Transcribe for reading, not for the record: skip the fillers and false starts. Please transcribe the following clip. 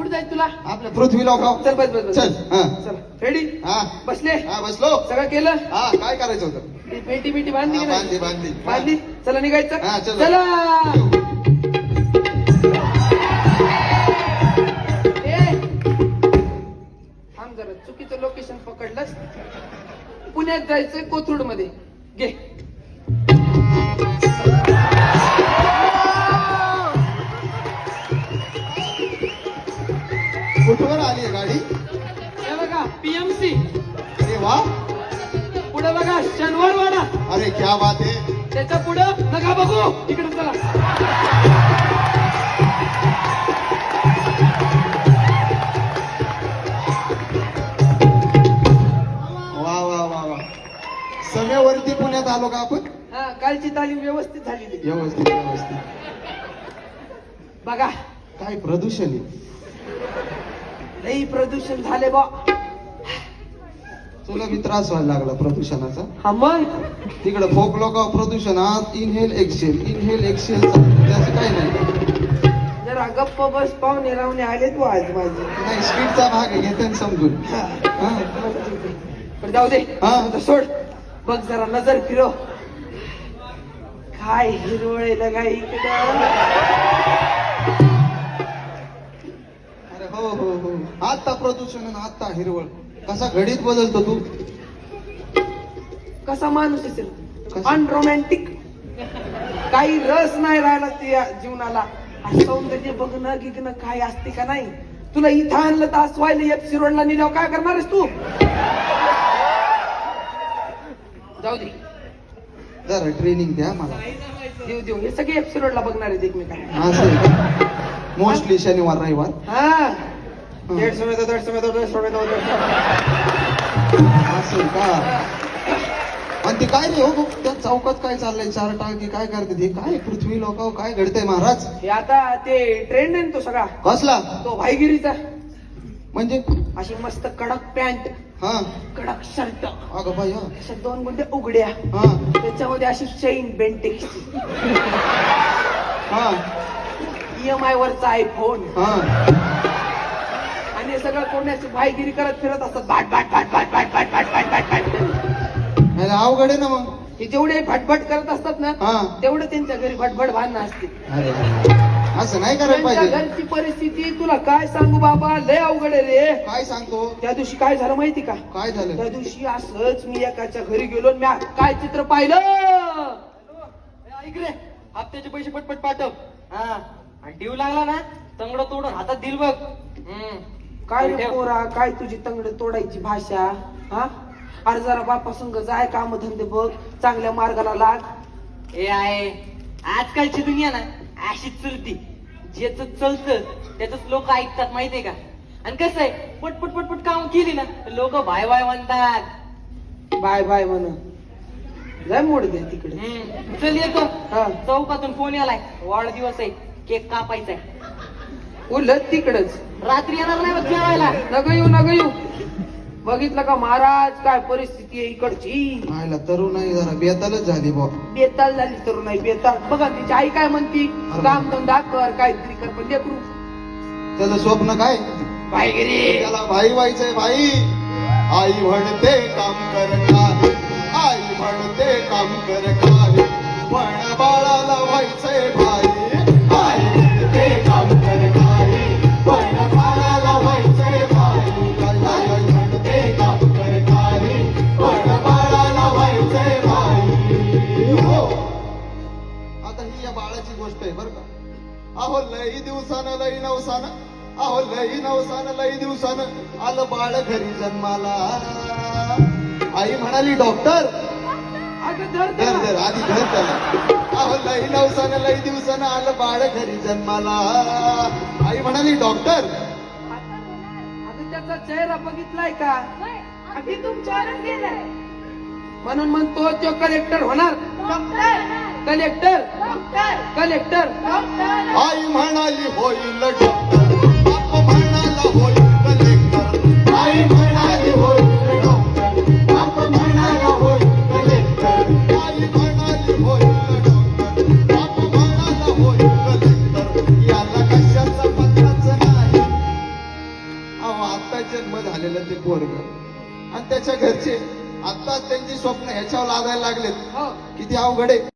कुठे जायचं तुला? आपल्या पृथ्वी लोकाव. चल बस बस बस. चल हा चल रेडी? हा बसले? हा बसलो. सगळं केलं? हा काय करायचं होतं? ती पेटी बिटी बांधली की हा, नाही? बांधली बांधली बांधली. चला निघायचं. हा, चल. चला. ए, थांब जरा, चुकीचं लोकेशन पकडलंस. पुण्यात जायचंय, कोथरूड मध्ये. घे. कुठवर आली गाडी? हे बघा पीएमसी. अरे वा. पुढे बघा शनिवार वाडा. अरे क्या बात आहे. त्याच्या पुढं नका बघू, इकडे चला. वा वा वा वा. समेवरती पुण्यात आलो का आपण? हा, कालची तालीम व्यवस्थित झालेली. व्यवस्थित व्यवस्थित. बघा काय प्रदूषण आहे. लई प्रदूषण झाले बा. तुला बी त्रास व्हायला लागला प्रदूषणाचा? हा मग तिकडे फोक लोक प्रदूषणात इनहेल एक्सेल त्याचं काही नाही. जरा गप्प बस, पाहुणे रावणे आले तू आज माझे. नाही स्पीडचा भाग आहे, घेते ना समजून. हा. पण जाऊ दे. हा. आता सोड. बघ जरा नजर फिरव. काय हिरवळ आहे काय इकडं. अरे हो हो हो. आता प्रदूषण आणि आता हिरवळ. कसा घडीत बदलतो तू. कसा माणूस असेल कसा? अनरोमॅन्टिक. काही रस नाही राहिला त्या जीवनाला. सौंदर्य बघणं गिगणं काय असते का नाही. तुला इथं आणलं तर असवायला एफसी रोडला नेल्यावर काय करणार आहेस तू? जाऊ दे. जरा ट्रेनिंग द्या मला. देऊ देऊ. हे सगळे एफसी रोडला बघणार आहेत एकमेकांना. असं आहे का? मोस्टली शनिवार रविवार. हा. 150 में तो 150 में. असं आहे का? आणि ते काय रे हो त्या चौकात काय चाललंय. चार टाकी काय करते ते. काय पृथ्वी लोकाव काय घडतंय महाराज. हे आता ते ट्रेंड आहे ना तो सगळा. कसला तो भाईगिरीचा. म्हणजे? अशी मस्त कडक पॅन्ट, हा कडक शर्ट, अगं बाई. हा अशा 2 गुंडे उघड्या, हा त्याच्यामध्ये अशी चेन बेंटेक्स, हा EMI वरचा आयफोन, हा. आणि हे सगळं कोणाची भाईगिरी करत फिरत असतात. बाट बाट बाट बाट बाट बाट बाट बाट बाट बाट. अरे अवघड आहे ना मग. हे जेवढे भटभट करत असतात ना, हा. तेवढं त्यांच्या घरी भटभट भांडणं असते. अरे असं नाही करायला त्यांच्या पाहिजे. घरची परिस्थिती तुला काय सांगू बाबा, लय अवघड आहे रे. काय सांगतो. त्या दिवशी काय झालं माहिती का? काय झालं? त्या दिवशी असंच मी एकाच्या घरी गेलो, मी काय चित्र पाहिलं. ऐक रे, हप्त्याचे पैसे पटपट पाठव. हा, आणि देऊ लागला ना तंगड तोडून हातात दिल बघ. काय रे पोरा, काय तुझी तंगड तोडायची भाषा. हा, अरे जरा बापा संग जाय, काम धंदे बघ, चांगल्या मार्गाला लाग. हे आहे आजकालची दुनिया ना अशीच चलती. ज्याच चलतं त्याच लोक ऐकतात माहितीये का. आणि कसं आहे, पटपट पटपट काम केली ना लोक बाय बाय म्हणतात. बाय बाय म्हण. जाय मोड द्या तिकडे. चल येतो. हा. चौकातून फोन आलाय, वाढदिवस आहे, केक कापायचा आहे. उलट तिकडच. रात्री येणार नाही बघ जेवायला. नग येऊ. बघितलं का महाराज, काय परिस्थिती आहे इकडची. आयला तरुण आहे जरा बेतालच झाली बा. बेताल झाली तर नाही बेताल. बघा तिची आई काय म्हणती, काम धंदा कर, काहीतरी कर, पण लेकरू त्याचं स्वप्न काय. भाईगिरी. त्याला भाई व्हायचंय भाई. आई म्हणते काम कर काय, आई म्हणते काम कर काय, पण बाळाला व्हायचंय भाई. आई म्हणते काम कर काय, पण बाळाला व्हायचंय भाई. आई म्हणते काम कर काय, पण बाळाला व्हायचंय भाई. हो, आता ही या बाळाची गोष्ट आहे बर का. अहो लई दिवसानं लई नवसानं, अहो लई नवसानं लई दिवसानं आलं बाळ घरी जन्माला. आई म्हणाली डॉक्टर. अगं धर धर त्याला. धर आधी धर त्याला. अहो लई नवसानं लई दिवसानं आलं बाळ घरी जन्माला. आई म्हणाली डॉक्टर. अगं त्याचा चेहरा बघितलाय का? अगदी तुमच्यावरच गेलाय. म्हणून म्हणतो तो कलेक्टर होणार. कलेक्टर. आई म्हणाली होईल डॉक्टर, बाप म्हणाला होईल कलेक्टर. आई म्हणाली होईल डॉक्टर, बाप म्हणाला होईल कलेक्टर. आई म्हणाली होईल डॉक्टर, बाप म्हणाला होईल कलेक्टर. याला कशाचा पत्राच नाही, आता जन्म झालेलं ते पोरग आणि त्याच्या घरचे आता त्यांची स्वप्न ह्याच्यावर लादायला लागलेत हो किती अवघड आहे